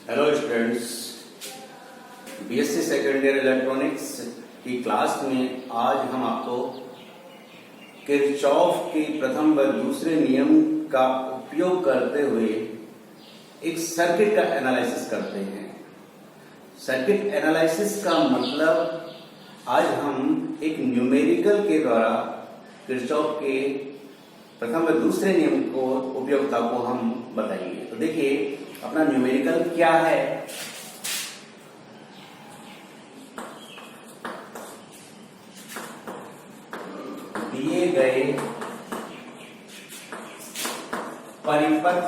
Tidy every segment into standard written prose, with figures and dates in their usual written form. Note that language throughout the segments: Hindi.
Hello students, BSc second year electronics की क्लास में आज हम आपको किरचॉफ के प्रथम व दूसरे नियम का उपयोग करते हुए एक सर्किट का एनालिसिस करते हैं। सर्किट एनालिसिस का मतलब आज हम एक न्यूमेरिकल के द्वारा किरचॉफ के प्रथम व दूसरे नियम को उपयोगिता को हम बताएंगे। तो देखिए, अपना न्यूमेरिकल क्या है। दिए गए परिपथ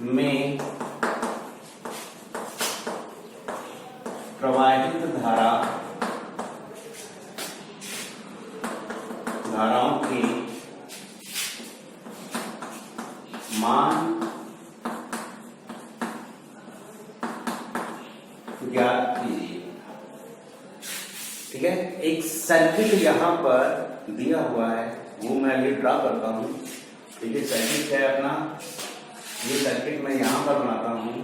में प्रवाहित धाराओं के मान ज्ञात कीजिए। ठीक है, एक सर्किट यहां पर दिया हुआ है, वो मैं ये ड्रा करता हूं। ठीक है, सर्किट है अपना, ये सर्किट मैं यहां पर बनाता हूं।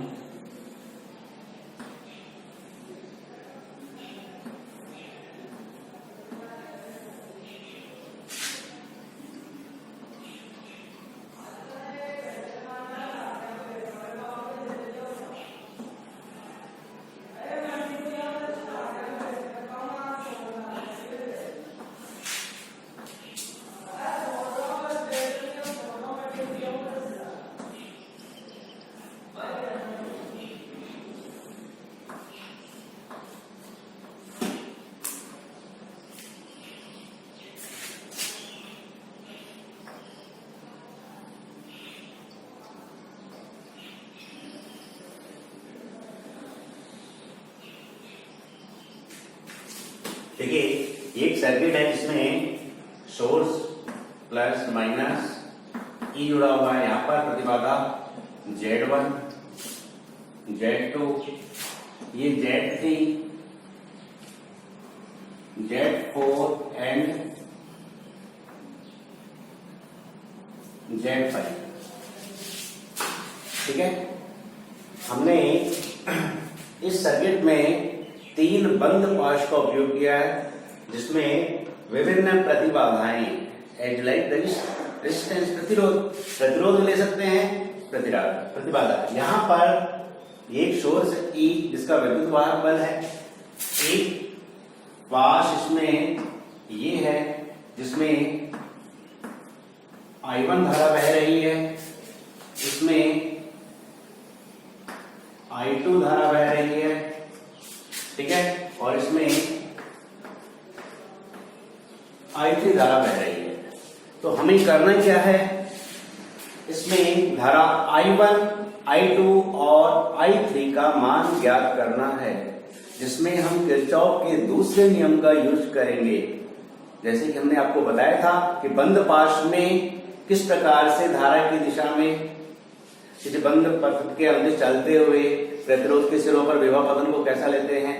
देखिए, एक सर्किट है जिसमें सोर्स प्लस माइनस ई जुड़ा हुआ है। यहां पर प्रतिबाधा Z1, Z2, ये Z3, Z4 एंड Z5। ठीक है, हमने इस सर्किट में 3 बंद पाश का उपयोग किया है, जिसमें विभिन्न प्रतिबाधाएं रेजिस्टेंस प्रतिरोध ले सकते हैं, प्रतिबाधा। यहां पर एक सोर्स E जिसका विद्युत वाहक बल है, एक पाश इसमें ये है जिसमें I1 धारा बह रही है, इसमें I2 धारा बह रही है। ठीक है, और इसमें I3 धारा बह रही है। तो हमें करना क्या है, इसमें धारा I1, I2 और I3 का मान ज्ञात करना है, जिसमें हम किरचॉफ के दूसरे नियम का यूज करेंगे। जैसे कि हमने आपको बताया था कि बंद पाश में किस प्रकार से धारा की दिशा में किसी बंद पथ के अंदर चलते हुए प्रतिरोध के सिरों पर विभव पतन को कैसा लेते हैं,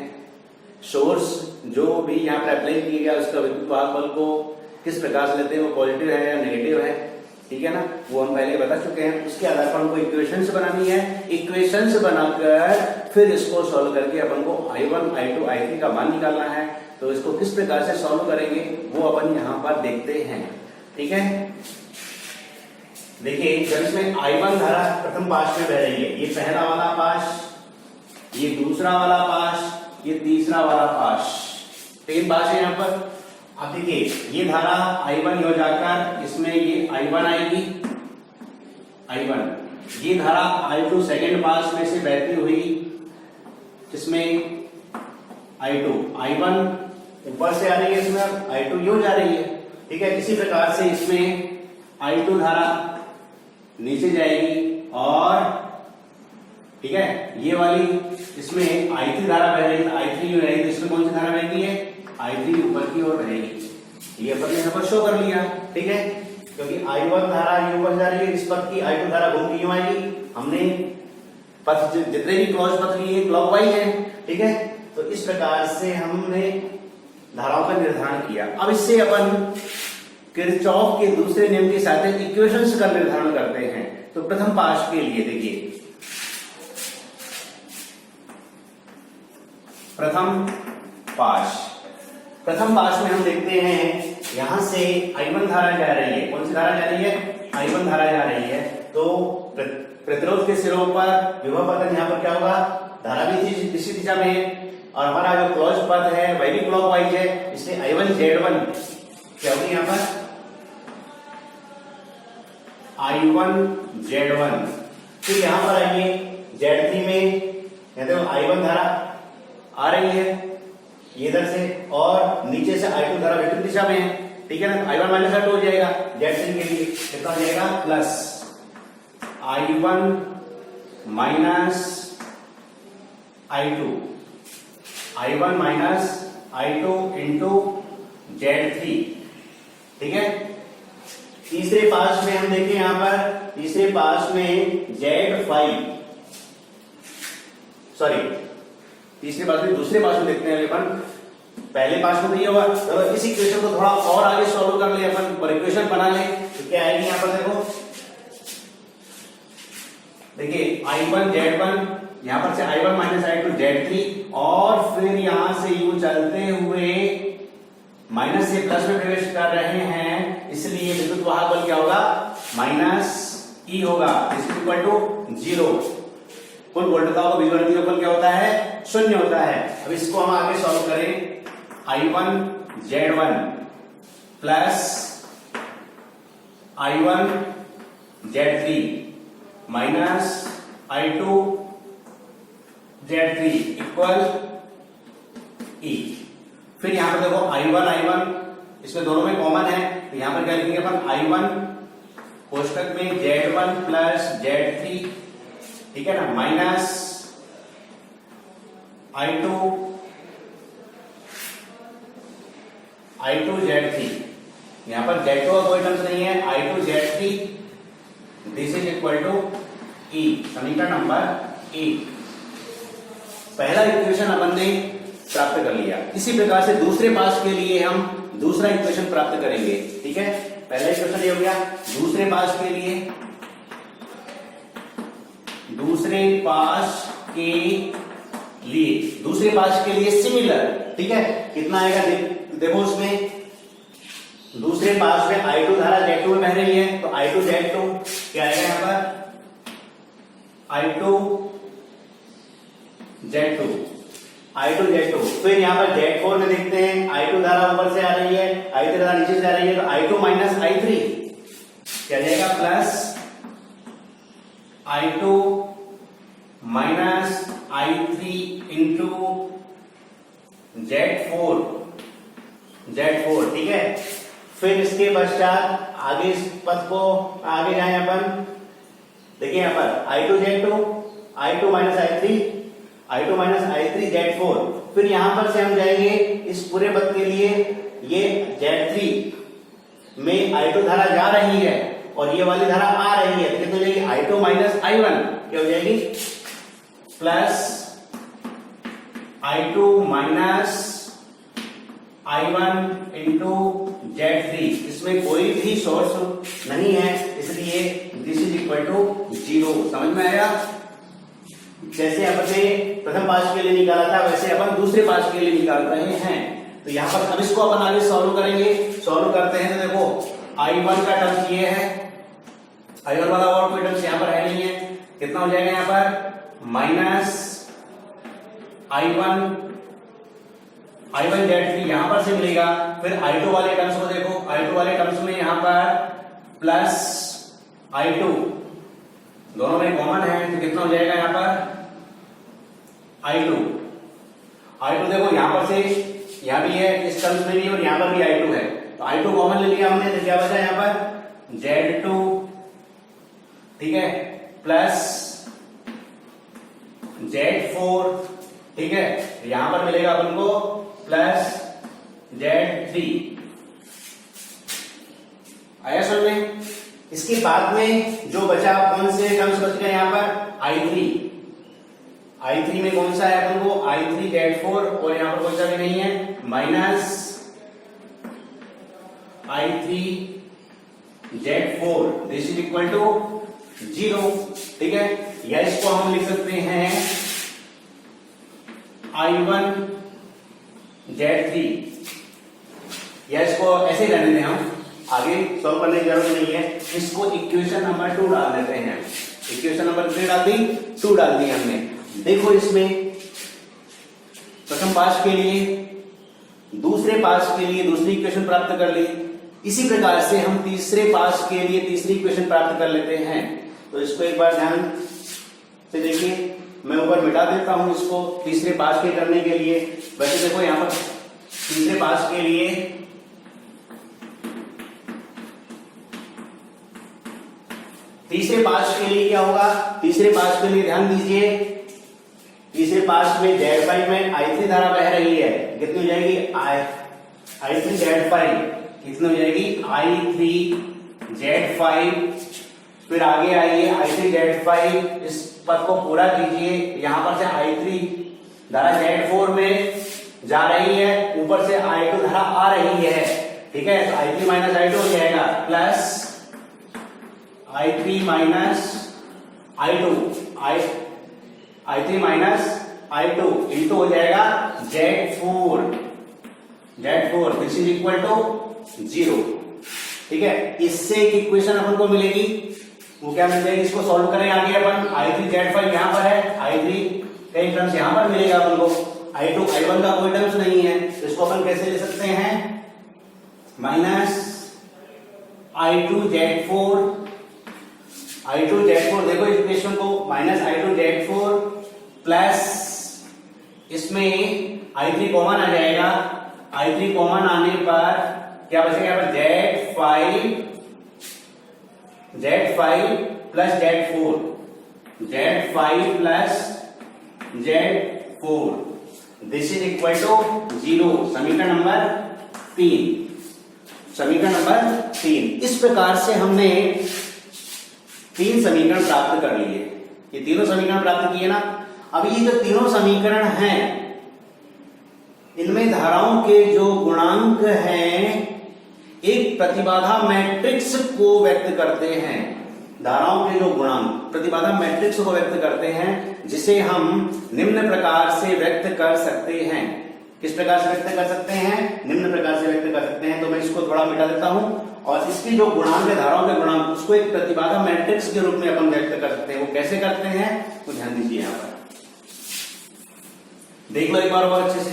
सोर्स जो भी यहाँ पर अप्लाई किया गया उसका विद्युत वाहक बल को किस प्रकार से लेते हैं, वो पॉजिटिव है या नेगेटिव है। ठीक है ना, वो हम पहले बता चुके हैं। उसके आधार पर हमको इक्वेशंस बनानी है। इक्वेशंस बनाकर फिर इसको सॉल्व करके अपन को I1, I2, I3 का मान निकालना है। तो इसको किस प्रकार से सॉल्व करेंगे वो अपन यहाँ पर देखते हैं। ठीक है, देखिए, जब इसमें I1 धारा प्रथम पाश में बह रही है, ये पहला वाला पाश, ये दूसरा वाला पाश, ये तीसरा वाला पाश, 3 पाश है यहाँ पर। अब देखिए, ये धारा I1 हो जाकर इसमें ये I1 आएगी, I1। ये धारा I2 सेकेंड पाश में से बहती हुई इसमें I2, I1 ऊपर से आ रही है, इसमें I2 यूं जा रही है। ठीक है, इसी प्रकार से इसमें I2 धारा नीचे जाएगी, और ठीक है, ये वाली इसमें I3 धारा बह रही है, I3 यूं रहेगी। इसमें कौन सी धारा बहती है, I3 ऊपर की ओर बहेगी। ये अपन ने यहाँ पर शो कर लिया। ठीक है, क्योंकि I1 धारा ये ऊपर जा रही है, इस पथ की I2 धारा घूम के यूं आएगी। हमने पथ जितने भी क्रॉस पथ लिए क्लॉकवाइज है। ठीक है, तो इस प्रकार से हमने धाराओं का निर्धारण किया। अब इससे अपन किरचॉफ के दूसरे नियम के साथ इक्वेशंस का निर्धारण करते हैं। तो प्रथम पाश के लिए देखिए, प्रथम पाश। प्रथम पाश में हम देखते हैं यहां से I1 धारा जा रही है। कौन सी धारा जा रही है? I1 धारा जा रही है। तो प्रतिरोध के सिरों पर विभव पतन यहाँ पर क्या होगा? धारा भी इसी दिशा में है और हमारा जो क्लोज पथ है वह भी क्लॉकवाइज है, इसलिए I1 Z1 क्या होगी यहाँ पर? I1 Z1। फिर यहाँ पर आइए Z3 में, कहते हो I1 धारा आ रही है ये इधर से और नीचे से I2 धारा विपरीत दिशा में है, ठीक है ना? I1 माइनस I2 हो जाएगा Z3 के लिए, कितना हो जाएगा? Plus I1 minus I2, I1 minus I2 into Z3, ठीक है। तीसरे पास में हम देखें यहां पर, तीसरे पास में Z5, सॉरी तीसरे पास में, दूसरे पास में देखते हैं अपन, पहले पास में तो ये होगा। चलो इस इक्वेशन को थोड़ा और आगे सॉल्व कर ले अपन और इक्वेशन बना ले तो क्या आएगी यहां पर? देखो देखिए I1 Z1, यहां पर से I1 माइनस I2 Z3 और फिर यहां से यूं चलते हुए माइनस से प्लस में प्रवेश कर रहे हैं, इसलिए विद्युत वाहक बल क्या होगा? माइनस E होगा, इज इक्वल टू 0। कुल वोल्टता को बीजगणितीय बल क्या होता है? शून्य होता है। अब इसको हम आगे सॉल्व करें, I1 Z1 plus I1 Z3 minus I2 Z3 equal E। फिर यहां पर देखो I1 इसमें दोनों में कॉमन है, तो यहां पर क्या लिखेंगे अपन? I1 कोष्टक में Z1 प्लस Z3, ठीक है ना, माइनस I2 Z3। यहां पर Z2 का कोई टर्म्स नहीं है, I2 Z3 this is equal to E। समीकरण नंबर 1, पहला इक्वेशन अपन ने प्राप्त कर लिया। इसी प्रकार से दूसरे पास के लिए हम दूसरा इक्वेशन प्राप्त करेंगे, ठीक है। पहला इक्वेशन ये हो गया। दूसरे पास के लिए, दूसरे पास के लिए, दूसरे पास के लिए सिमिलर, ठीक है। कितना आएगा देखो उसमें, दूसरे पास में I2 धारा Z2 में बह रही है, तो I2 Z2 क्या आएगा यहां पर? I2 Z2। फिर यहां पर Z4 में देखते हैं, I2 धारा ऊपर से आ रही है, I3 धारा नीचे से आ रही है, तो I2 माइनस I3 क्या जाएगा? Plus I2 minus I3 into Z4, ठीक है। फिर इसके पश्चात आगे इस पथ को आगे जाए अपन, देखिए यहां पर I2 Z2, I2 minus I3 Z4। फिर यहां पर से हम जाएंगे इस पूरे पथ के लिए, ये Z3 में I2 धारा जा रही है और ये वाली धारा आ रही है, तो कितनी हो जाएगी? I2 माइनस I1 क्या हो जाएगी? Plus I2 minus I1 into Z3। इसमें कोई भी सोर्स नहीं है, इसलिए दिस इज इक्वल टू 0। समझ में आया? जैसे अपने प्रथम पास के लिए निकाला था वैसे अपन दूसरे पास के लिए निकाल रहे हैं। तो यहां पर अब इसको अपन आगे सॉल्व करेंगे। सॉल्व करते हैं तो देखो I1 का टर्म ये है, I1 वाला और कोई टर्म यहां पर है नहीं है, कितना हो जाएगा यहां पर? माइनस I1 Z3 यहां पर से मिलेगा। फिर I2 वाले टर्म्स को देखो, I2 वाले टर्म्स में यहां पर प्लस I2 दोनों में कॉमन है, तो कितना हो जाएगा यहां पर? I2 देखो यहां पर से यहां भी है, इस टर्म्स में भी और यहां पर भी I2 है, तो I2 कॉमन ले लिया हमने, तो क्या बचा यहां पर? Z2, ठीक है, प्लस Z4, ठीक है। यहां पर मिलेगा अपन को प्लस Z3। आया समझ में? इसके बाद में जो बचा, कौन से टर्म्स बच गए यहां पर? I3 में कौन सा है अपन को? I3 Z4 और यहां पर कौन सा भी नहीं है, minus I3 Z4 this is equal to 0, ठीक है। या इसको हम लिख सकते हैं I1 Z3, या इसको ऐसे करने दें, हम आगे सॉल्व करने की जरूरत नहीं है। इसको इक्वेशन नंबर 2 डाल देते हैं। इक्वेशन नंबर कितनी डाल दी? 2 डाल दी हमने। देखो इसमें प्रथम पास के लिए, दूसरे पास के लिए दूसरी इक्वेशन प्राप्त कर ली। इसी प्रकार से हम तीसरे पास के लिए तीसरी इक्वेशन प्राप्त कर लेते हैं। तो इसको एक बार ध्यान से देखिए, मैं ऊपर मिटा देता हूं इसको तीसरे पास के करने के लिए। वैसे देखो यहां पर तीसरे पास के लिए क्या होगा? तीसरे पास के लिए ध्यान दीजिए, तीसरे पास में Z5 में I3 धारा बह रही है। कितनी हो जाएगी? I3 Z5 कितनी हो जाएगी? I3 Z5। फिर आगे आइए, I3 Z5, इस पद को पूरा कीजिए। यहां पर से I3 धारा Z4 में जा रही है, ऊपर से I2 धारा आ रही है। ठीक है, तो I3 माइनस I2 हो जाएगा, plus I3 minus I2, I3 minus I2 into हो जाएगा Z4, this is equal to 0। ठीक है, इससे एक इक्वेशन अपन को मिलेगी, वो क्या मिल जाएगी? इसको सॉल्व करें आगे अपन। I3 Z5 यहां पर है, I3 का एक टर्म्स यहां पर मिलेगा अपन को, I2 I1 का कोई टर्म्स नहीं है। तो इसको अपन कैसे ले सकते हैं? माइनस I2 Z4, देखो इक्वेशन को, माइनस I2 Z4 प्लस इसमें I3 कॉमन आ जाएगा। I3 कॉमन आने पर क्या बचेगा? यहाँ पर Z5 plus Z4, this is equal to 0। समीकरण नंबर 3। इस प्रकार से हमने 3 समीकरण प्राप्त कर लिए। ये तीनों समीकरण प्राप्त किए ना। अब ये जो तीनों समीकरण हैं, इनमें धाराओं के जो गुणांक हैं एक प्रतिबाधा मैट्रिक्स को व्यक्त करते हैं। धाराओं के जो गुणांक प्रतिबाधा मैट्रिक्स को व्यक्त करते हैं, जिसे हम निम्न प्रकार से व्यक्त कर सकते हैं। किस प्रकार से व्यक्त कर सकते हैं? निम्न प्रकार से व्यक्त कर सकते हैं। तो मैं इसको थोड़ा मिटा देता हूं, और इसकी जो गुणांक है, धाराओं के गुणांक, उसको एक प्रतिबाधा मैट्रिक्स के रूप में अपन व्यक्त कर सकते हैं। वो कैसे करते हैं तो ध्यान दीजिए, यहां पर देख लो एक बार और अच्छे से।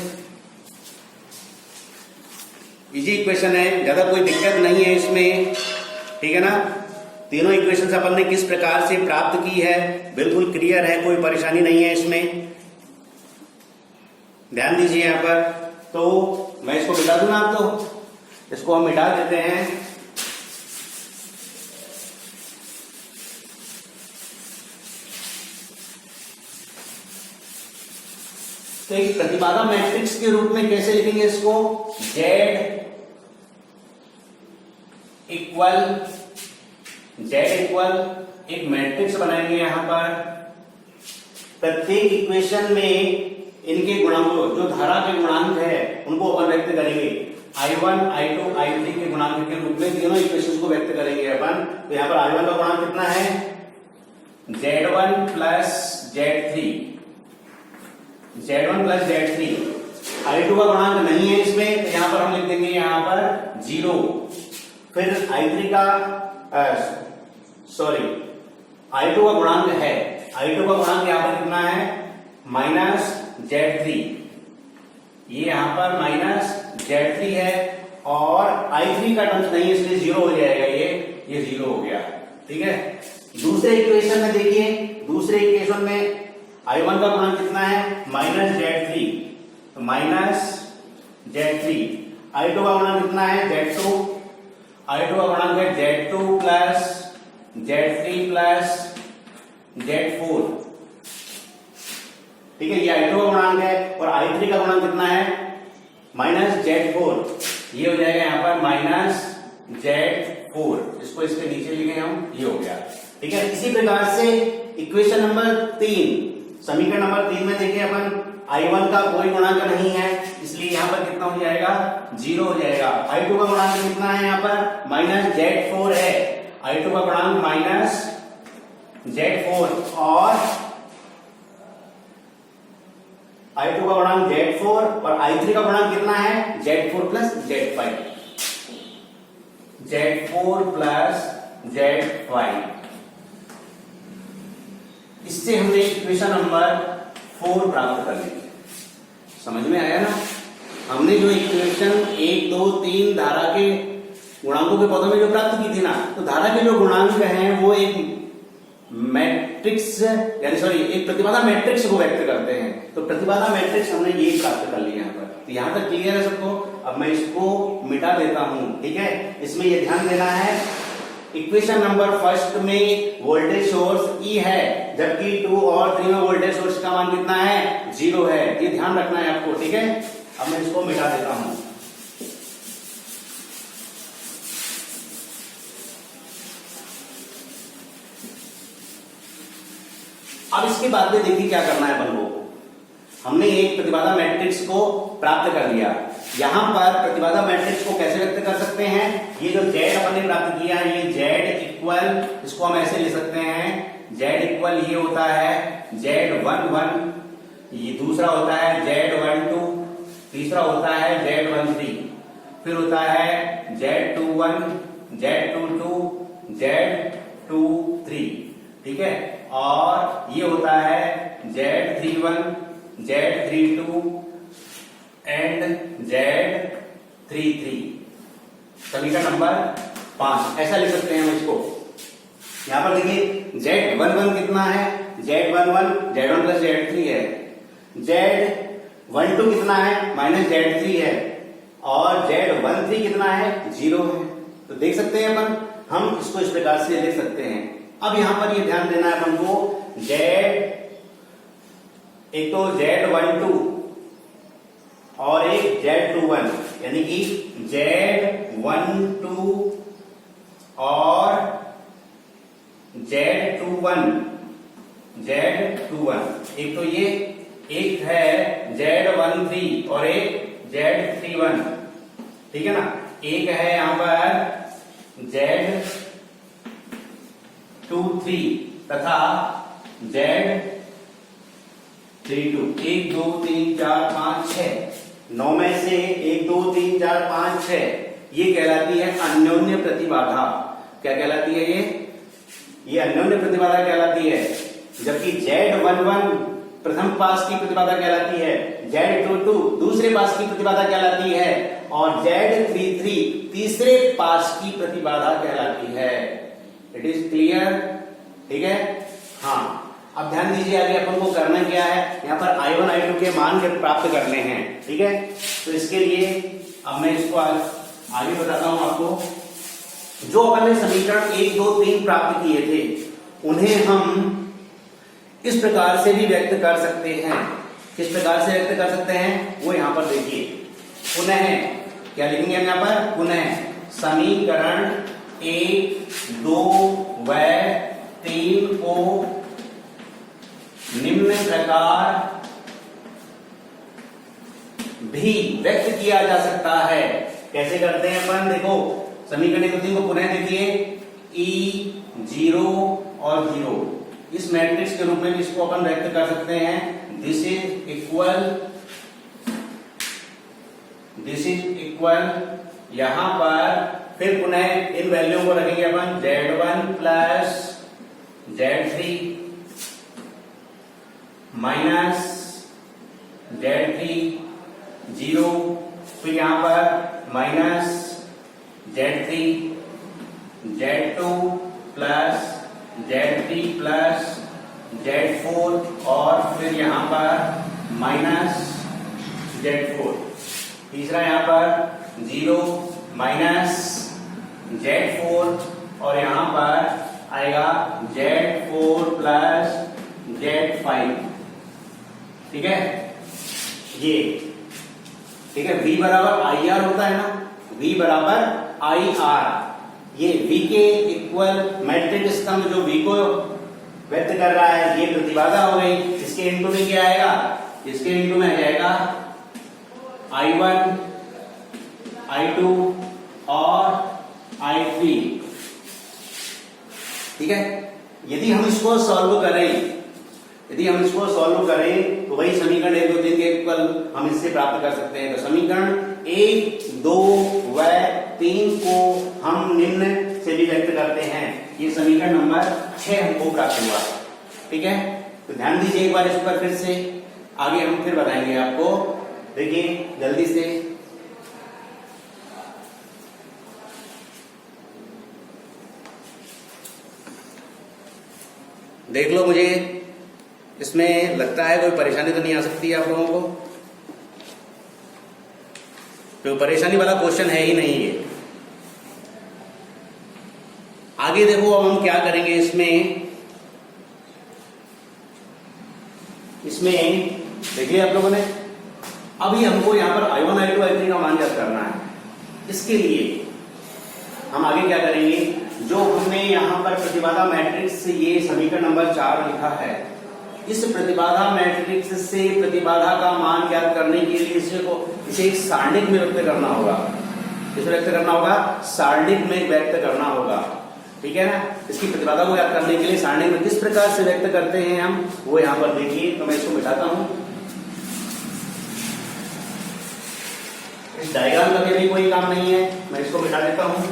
इजी इक्वेशन है, ज्यादा कोई दिक्कत नहीं है इसमें। ठीक है ना। तीनों इक्वेशन अपन ने किस प्रकार से प्राप्त की है, बिल्कुल क्लियर है, कोई परेशानी नहीं है इसमें। ध्यान दीजिए यहां पर। तो मैं इसको मिटा दूं ना, आप तो इसको हम मिटा देते हैं। तो एक प्रतिबाधा मैट्रिक्स के रूप में कैसे लिखेंगे इसको? Z इक्वल एक मैट्रिक्स बनाएंगे यहां पर। प्रत्येक इक्वेशन में इनके गुणांकों, जो धारा के गुणांक है, उनको अपन व्यक्त करेंगे I1, I2, I3 के गुणांक के रूप में तीनों इक्वेशंस को व्यक्त करेंगे अपन। तो यहां पर I1 का गुणांक कितना है? Z1 plus Z3। I2 का गुणांक नहीं है इसमें, तो यहां पर हम लिख देंगे यहां पर 0। फिर I2 का गुणांक है, I2 का गुणांक यहां पर कितना है? Minus Z3। ये यहां पर माइनस Z3 है, और I3 का टर्म्स नहीं है, इसलिए 0 हो जाएगा। ये 0 हो गया। ठीक है। दूसरे इक्वेशन में देखिए, दूसरे इक्वेशन में I1 का गुणांक कितना है? माइनस Z3, तो माइनस Z3। I2 का गुणांक कितना है? Z2। I2 का गुणांक है Z2 plus Z3 plus Z4। ठीक है, ये I2 का गुणांक है, और I3 का गुणांक कितना है? Minus Z4। ये हो जाएगा यहां पर माइनस Z4। इसको इसके नीचे लिखे हम, ये हो गया। ठीक है। इसी प्रकार से इक्वेशन नंबर 3, समीकरण नंबर 3 में देखिए अपन, I1 का कोई गुणांक नहीं है, इसलिए यहां पर कितना हो जाएगा? 0 हो जाएगा। I2 का गुणांक कितना है यहां पर? माइनस Z4 है। I2 का गुणांक माइनस Z4, और I2 का गुणांक Z4 और I3 का गुणांक कितना है Z4 plus Z5, Z4 plus Z5। इससे हमने इक्वेशन नंबर 4 प्राप्त कर ली। समझ में आया ना? हमने जो इक्वेशन 1 2 3 धारा के गुणांकों के पदों में जो प्राप्त की थी ना, तो धारा के जो गुणांक हैं वो एक मैट्रिक्स यानी सॉरी एक प्रतिबाधा मैट्रिक्स को व्यक्त करते हैं। तो प्रतिबाधा मैट्रिक्स हमने ये प्राप्त कर लिया यहाँ पर। तो यहाँ तक क्लियर है सबको? अब मैं इसको मिटा देता हूं, ठीक है। इसमें ये ध्यान देना है, इक्वेशन नंबर फर्स्ट में वोल्टेज सोर्स E है, जबकि 2 और 3 में वोल्टेज सोर्स का मान कितना है 0 है। ये ध्यान रखना है आपको, ठीक है। अब मैं इसको मिटा देता हूं। अब इसके बाद में देखिए क्या करना है अपन को। हमने एक प्रतिबाधा मैट्रिक्स को प्राप्त कर लिया। यहां पर प्रतिबाधा मैट्रिक्स को कैसे व्यक्त कर सकते हैं? ये जो Z अपन ने प्राप्त किया है, ये Z इक्वल, इसको हम ऐसे ले सकते हैं, Z इक्वल ये होता है Z11, ये दूसरा होता है Z12, तीसरा होता है Z13, फिर होता है Z21, Z22, Z23, ठीक है। और ये होता है Z31, Z32 एंड Z33, सभी का नंबर 5। ऐसा लिख सकते हैं हम इसको। यहां पर देखिए Z11 कितना है, Z11 Z1 प्लस Z3 है, Z12 कितना है माइनस Z3 है, और Z13 कितना है 0 है। तो देख सकते हैं अपन, हम इसको इस प्रकार से लिख सकते हैं। अब यहां पर ये ध्यान देना है अपन को, एक तो Z12 और एक Z21, यानी कि Z12 और Z21, एक तो ये, एक है Z13 और एक Z31, ठीक है ना। एक है यहां पर Z23 तथा Z32। 1 2 3 4 5 6, 9 में से 1 2 3 4 5 6, ये कहलाती है अन्योन्य प्रतिबाधा। क्या कहलाती है ये अन्योन्य प्रतिबाधा कहलाती है। जबकि Z11 प्रथम पास की प्रतिबाधा कहलाती है, Z22 दूसरे पास की प्रतिबाधा कहलाती है, और Z33 तीसरे पास की प्रतिबाधा कहलाती है। इट इज क्लियर, ठीक है। हाँ, अब ध्यान दीजिए आगे अपन को करना क्या है। यहाँ पर I1 I2 के मान प्राप्त करने हैं, ठीक है। तो इसके लिए अब मैं इसको आगे बताता हूं आपको। जो अपन ने समीकरण 1 2 3 प्राप्त किए थे, उन्हें हम इस प्रकार से भी व्यक्त कर सकते हैं। किस प्रकार से व्यक्त कर सकते हैं वो यहां पर देखिए। पुनः क्या लिखेंगे हम यहाँ पर? पुनः समीकरण 1 2 व 3 को निम्न प्रकार भी व्यक्त किया जा सकता है। कैसे करते हैं अपन? देखो, समीकरण 1 2 3 को पुनः देखिए, E 0 और 0 इस मैट्रिक्स के रूप में भी इसको अपन व्यक्त कर सकते हैं। दिस इज इक्वल, यहां पर फिर पुनः इन वैल्यू को रखेंगे अपन Z1 plus Z3 minus Z3 0, फिर यहां पर minus Z3 Z2 plus Z3 plus Z4, और फिर यहां पर माइनस Z4, तीसरा यहां पर 0 माइनस Z4, और यहां पर आएगा Z4 प्लस Z5, ठीक है। ये ठीक है, V बराबर IR होता है ना, V बराबर IR। ये V के इक्वल मैट्रिक्स स्तंभ जो V को व्यक्त कर रहा है, ये प्रतिबाधा हो गई। इसके इनटू में क्या आएगा? इसके इनटू में आ जाएगा I1 I2 और I3, ठीक है। यदि हम इसको सॉल्व करें तो वही समीकरण 1 2 3 के इक्वल हम इससे प्राप्त कर सकते हैं। तो समीकरण 1 2 व 3 को हम निम्न से भी व्यक्त करते हैं। ये समीकरण नंबर 6 हमको प्राप्त हुआ। ठीक है, तो ध्यान दीजिए एक बार इस पर फिर से, आगे हम फिर बताएंगे आपको। देखिए जल्दी से, देख लो, मुझे इसमें लगता है कोई परेशानी तो नहीं आ सकती आप लोगों को। तो परेशानी वाला क्वेश्चन है ही नहीं ये। आगे देखो, अब हम क्या करेंगे इसमें देखिए आप लोगों ने, अभी हमको यहाँ पर I1 I2 I3 का मान ज्ञात करना है। इसके लिए हम आगे क्या करेंगे, जो हमने यहाँ पर प्रतिबाधा मैट्रिक्स से ये समीकरण नंबर 4 लिखा है, इस प्रतिबाधा मैट्रिक्स से प्रतिबाधा का मान ज्ञात करने के लिए इसे एक सारणिक में व्यक्त करना होगा। इसे व्यक्त करना होगा, सारणिक में व्यक्त करना होगा। ठीक है ना। इसकी प्रतिबाधा को ज्ञात करने के लिए सारणिक में किस प्रकार से व्यक्त करते हैं हम, वो यहाँ पर देखिए। तो मैं इसको मिटाता हूं। इस डायग्राम का भी कोई काम नहीं है, मैं इसको मिटा देता हूं।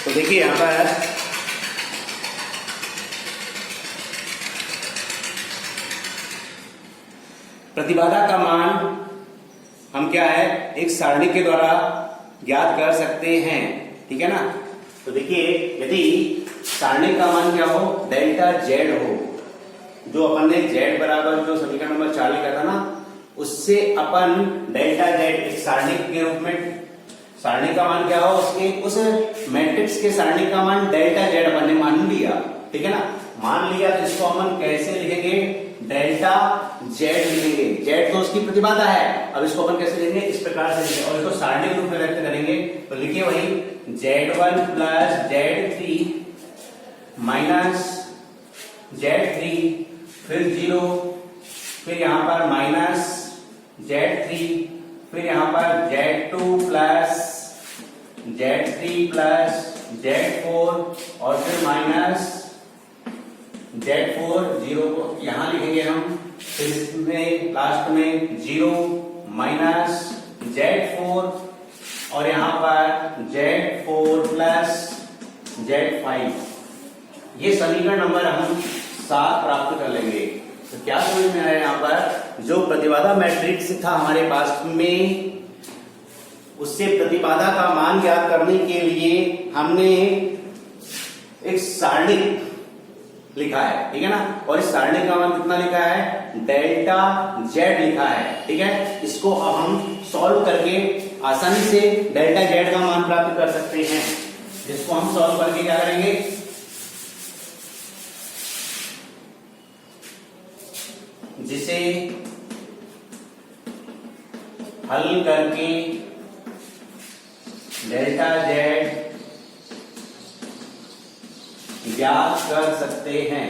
तो देखिए यहां पर प्रतिबाधा का मान हम क्या है, एक सारणी के द्वारा ज्ञात कर सकते हैं। ठीक है ना। तो देखिए, यदि सारणी का मान क्या हो, डेल्टा जेड हो, जो अपन ने जेड बराबर जो समीकरण नंबर 4 लिखा था ना, उससे अपन डेल्टा जेड इस सारणी के रूप में, सारणी का मान क्या हो, उसके उस मैट्रिक्स के सारणी का मान डेल्टा जेड अपन ने मान लिया। ठीक है ना। मान लिया तो इसको अपन कैसे लिखेंगे, डेल्टा जेड लिखेंगे। जेड तो उसकी प्रतिबाधा है। अब इसको अपन कैसे लिखेंगे, इस प्रकार से लिखेंगे और इसको सारणी के रूप में व्यक्त करेंगे। तो लिखिए वही Z1 plus Z3 minus Z3, फिर 0, फिर यहां पर माइनस Z3, फिर यहां पर Z2 plus Z3 plus Z4 और फिर माइनस Z4, 0 को यहां लिखेंगे हम। फिर इसमें लास्ट में 0 माइनस Z4 और यहां पर Z4 प्लस Z5। ये समीकरण नंबर हम 7 प्राप्त कर लेंगे। तो क्या समझ में आया, यहां पर जो प्रतिबाधा मैट्रिक्स था हमारे पास में, उससे प्रतिबाधा का मान ज्ञात करने के लिए हमने एक सारणिक लिखा है। ठीक है ना। और इस सारणी का मान कितना लिखा है, डेल्टा जेड लिखा है। ठीक है। इसको अब हम सॉल्व करके आसानी से डेल्टा जेड का मान प्राप्त कर सकते हैं, जिसको हम सॉल्व करके क्या करेंगे, जिसे हल करके डेल्टा जेड ज्ञात कर सकते हैं,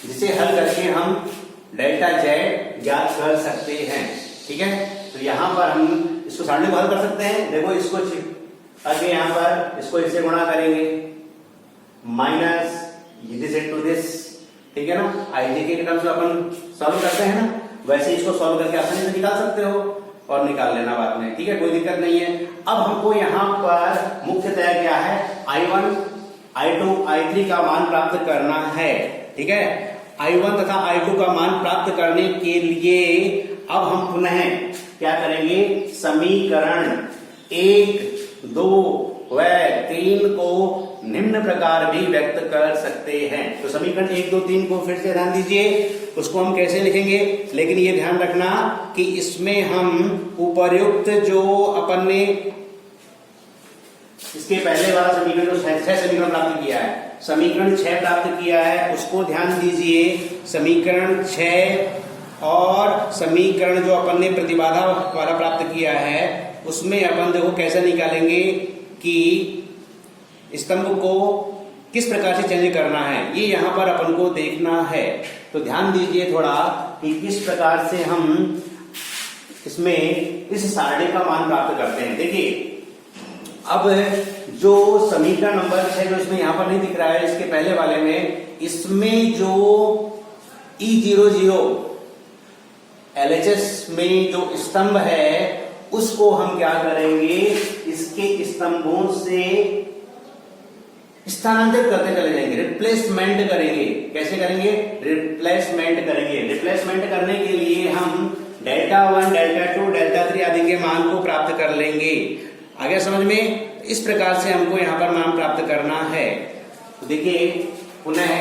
जिसे हल करके हम डेल्टा जेड ज्ञात कर सकते हैं। ठीक है। तो यहां पर हम इसको सारणी को हल कर सकते हैं। देखो इसको आगे यहां पर इसको इससे गुणा करेंगे, माइनस दिस इनटू दिस। ठीक है ना। आईजे के टर्म्स में अपन सॉल्व करते हैं ना, वैसे इसको सॉल्व करके आसानी से निकाल सकते हो और निकाल लेना बाद में। ठीक है, कोई दिक्कत नहीं है। अब हमको यहाँ पर मुख्यतः क्या है, I1 I2 I3 का मान प्राप्त करना है। ठीक है। I1 तथा I2 का मान प्राप्त करने के लिए अब हम पुनः क्या करेंगे, समीकरण 1 2 व 3 को निम्न प्रकार भी व्यक्त कर सकते हैं। तो समीकरण 1 2 3 को फिर से ध्यान दीजिए, उसको हम कैसे लिखेंगे, लेकिन ये ध्यान रखना कि इसमें हम उपर्युक्त जो अपन ने इसके पहले वाला समीकरण जो 6 समीकरण प्राप्त किया है, समीकरण 6 प्राप्त किया है, उसको ध्यान दीजिए। समीकरण 6 और समीकरण जो अपन ने प्रतिबाधा वाला प्राप्त किया है, उसमें अपन देखो कैसे निकालेंगे कि स्तंभ को किस प्रकार से चेंज करना है ये यहाँ पर अपन को देखना है। तो ध्यान दीजिए थोड़ा कि किस प्रकार से हम इसमें इस सारणी का मान प्राप्त करते हैं। देखिए अब जो समीकरण नंबर 6 जो इसमें यहाँ पर नहीं दिख रहा है, इसके पहले वाले में, इसमें जो E00 LHS में जो स्तंभ है उसको हम क्या करेंगे, इसके स्तंभों से स्थानांतरित करते चले जाएंगे, रिप्लेसमेंट करेंगे। कैसे करेंगे? रिप्लेसमेंट करेंगे। रिप्लेसमेंट करने के लिए हम डेल्टा 1, डेल्टा 2, डेल्टा 3 आदि के मान को प्राप्त कर लेंगे। आगे समझ में? इस प्रकार से हमको यहां पर मान प्राप्त करना है। तो देखिए पुनः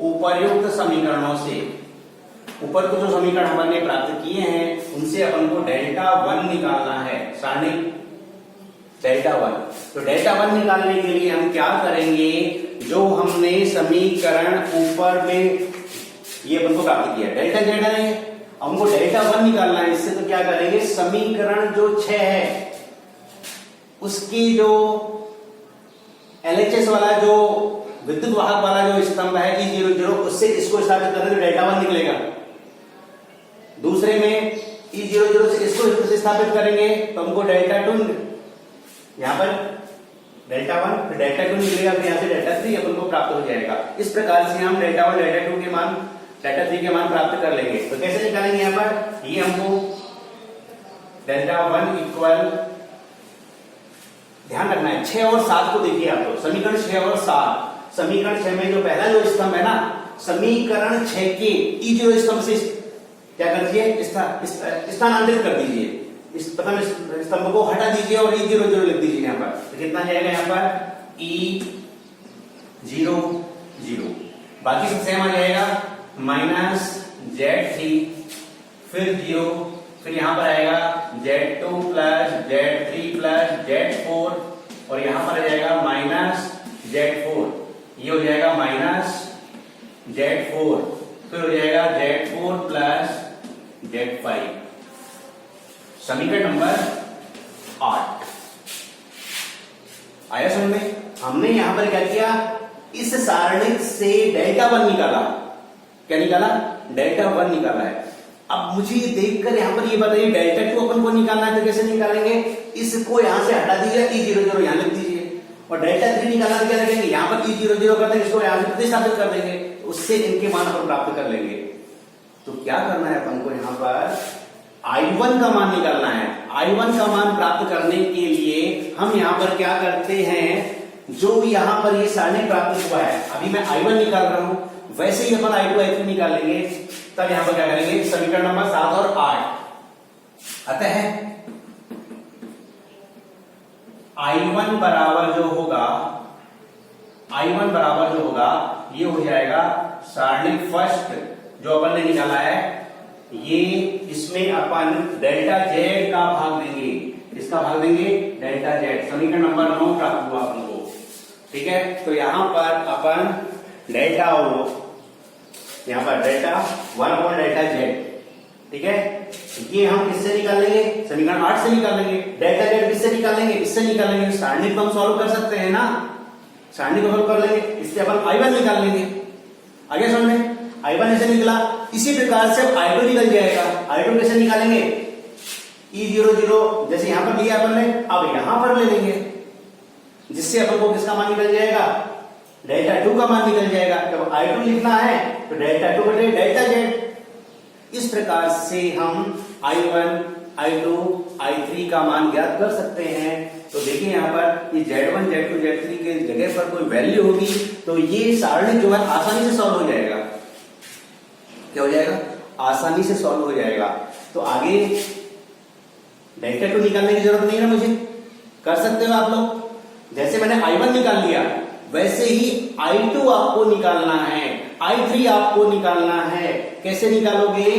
उपर्युक्त समीकरणों से, ऊपर को जो समीकरण अपन ने प्राप्त किए हैं उनसे अपन को डेल्टा 1 निकालना है, सारणी डेल्टा 1। तो डेल्टा 1 निकालने के लिए हम क्या करेंगे, जो हमने समीकरण ऊपर में ये अपन को प्राप्त किया डेल्टा जेड है, हमको डेल्टा 1 निकालना है। इससे तो क्या करेंगे, समीकरण जो 6 है उसकी जो LHS वाला जो विद्युत वाहक वाला जो स्तंभ है E00 उससे इसको स्थापित करने तो डेल्टा 1 निकलेगा। दूसरे में E00 से इसको प्रतिस्थापित करेंगे तो हमको डेल्टा 2, यहां पर डेल्टा 1 फिर डेल्टा 2 निकलेगा, फिर यहां से डेल्टा 3 अपन को प्राप्त हो जाएगा। इस प्रकार से हम डेल्टा 1, डेल्टा 2 के मान, डेल्टा 3 के मान प्राप्त कर लेंगे। तो कैसे निकालेंगे, यहां पर ये हमको डेल्टा 1 इक्वल, ध्यान रखना है 6 और 7 को देखिए आप, तो समीकरण 6 और 7, समीकरण 6 में जो पहला जो स्तंभ है ना, समीकरण 6 के E0 स्तंभ से क्या कर दीजिए, स्थानांतरित कर दीजिए, इस प्रथम स्तंभ को हटा दीजिए और E00 लिख दीजिए यहां पर। तो कितना जाएगा यहां पर E00, बाकी सब सेम आ जाएगा, माइनस Z3 फिर 0, फिर यहां पर आएगा Z2 plus Z3 plus Z4 और यहां पर आ जाएगा माइनस Z4, ये हो जाएगा माइनस Z4, फिर हो जाएगा Z4 प्लस Z5। समीकरण नंबर 8 आया समझ में? हमने यहां पर क्या किया, इस सारणी से डेल्टा 1 निकाला। क्या निकाला? डेल्टा 1 निकाला है। अब मुझे देखकर यहां पर ये बताइए डेल्टा 2 अपन को निकालना है तो कैसे निकालेंगे, इसको यहां से हटा दीजिए, E00 यहां लिख दीजिए और डेल्टा 3 निकालना क्या रखेंगे, यहां पर E00 कर देंगे, इसको यहां से प्रतिस्थापित कर देंगे, उससे इनके मान अपन प्राप्त कर लेंगे। तो क्या करना है अपन को, यहां पर I1 का मान निकालना है। I1 का मान प्राप्त करने के लिए हम यहां पर क्या करते हैं, जो यहां पर ये सारणी प्राप्त हुआ है, अभी मैं I1 निकाल रहा हूं, वैसे ही अपन I2 I3 निकालेंगे। तब यहां पर क्या करेंगे, समीकरण नंबर 7 और 8, अतः I1 बराबर जो होगा ये हो जाएगा सारणी फर्स्ट जो अपन ने निकाला है, ये इसमें अपन डेल्टा जेड का भाग देंगे, इसका भाग देंगे डेल्टा जेड। समीकरण नंबर 9 प्राप्त हुआ अपन को, ठीक है। तो यहां पर अपन डेल्टा यहां पर डेल्टा 1 अपॉन डेल्टा जेड, ठीक है, ये हम किससे निकाल लेंगे, समीकरण 8 से निकाल लेंगे। डेल्टा जेड किससे निकालेंगे, इससे निकालेंगे। सारणी को हम सॉल्व कर सकते हैं ना, सारणी को सॉल्व कर लेंगे, इससे अपन I1 निकाल लेंगे। आगे समझ में, I1 ऐसे निकला, इसी प्रकार से I2 निकल जाएगा। I2 कैसे निकालेंगे, E00 जैसे यहां पर लिया अपन ने, अब यहां पर ले लेंगे, जिससे अपन को किसका मान निकल जाएगा, डेल्टा 2 का मान निकल जाएगा। जब I2 लिखना है तो डेल्टा 2 बटे डेल्टा जेड। इस प्रकार से हम I1, I2, I3 का मान ज्ञात कर सकते हैं। तो देखिए यहां पर ये Z1, Z2, Z3 के जगह पर कोई वैल्यू होगी तो ये सारणी जो है आसानी से सॉल्व हो जाएगा। क्या हो जाएगा, आसानी से सॉल्व हो जाएगा। तो आगे डेल्टा 2 निकालने की जरूरत नहीं है ना, मुझे कर सकते हो आप लोग। जैसे मैंने I1 निकाल लिया वैसे ही I2 आपको निकालना है, I3 आपको निकालना है। कैसे निकालोगे,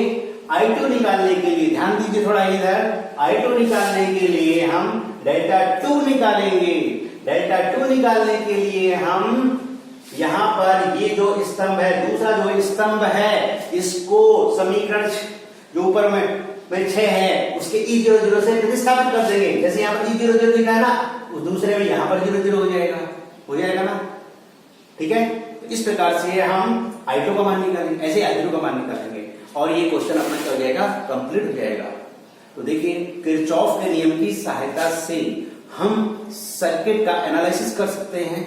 I2 निकालने के लिए ध्यान दीजिए थोड़ा इधर, I2 निकालने के लिए हम डेल्टा 2 निकालेंगे। डेल्टा 2 निकालने के लिए हम यहां पर ये जो स्तंभ है, दूसरा जो स्तंभ है, इसको समीकरण जो ऊपर में भाई 6 है, उसके E00 से प्रतिस्थापित कर देंगे। जैसे यहाँ पर E00 लिखा है ना, उस दूसरे में यहाँ पर 00 हो जाएगा ना, ठीक है। तो इस प्रकार से हम I2 का मान निकालेंगे, ऐसे I0 का मान निकालेंगे और ये क्वेश्चन अपना क्या हो जाएगा, कंप्लीट हो जाएगा। तो देखिए किरचॉफ के नियम की सहायता से हम सर्किट का एनालिसिस कर सकते हैं,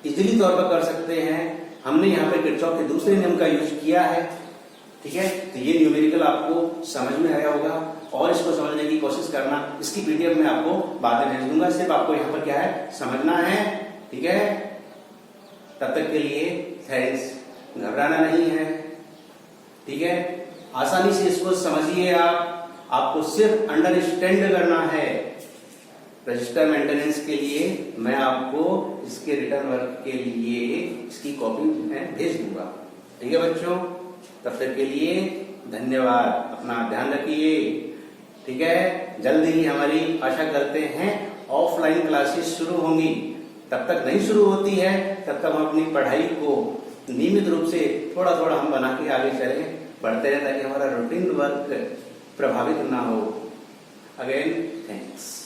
इजीली तौर पर कर सकते हैं। हमने यहाँ पे किरचॉफ के दूसरे नियम का यूज किया है, ठीक है। तो ये न्यूमेरिकल आपको समझ में आया होगा और इसको समझने की कोशिश करना। इसकी पीडीएफ में आपको बाद में भेज दूंगा, सिर्फ आपको यहाँ पर क्या है समझना है, ठीक है। तब तक के लिए थैंक्स, घबराना नहीं है, ठीक है। आसानी से इसको समझिए आपको सिर्फ अंडरस्टैंड करना है। रजिस्टर मेंटेनेंस के लिए मैं आपको इसके रिटर्न वर्क के लिए इसकी कॉपी मैं भेज दूंगा, ठीक है बच्चों। तब तक के लिए धन्यवाद, अपना ध्यान रखिए, ठीक है। जल्दी ही हमारी आशा करते हैं ऑफलाइन क्लासेस शुरू होंगी। तब तक नहीं शुरू होती है तब तक हम अपनी पढ़ाई को नियमित रूप से थोड़ा थोड़ा हम बना के आगे चलें, बढ़ते रहे, ताकि हमारा रूटीन वर्क प्रभावित ना हो। Again thanks.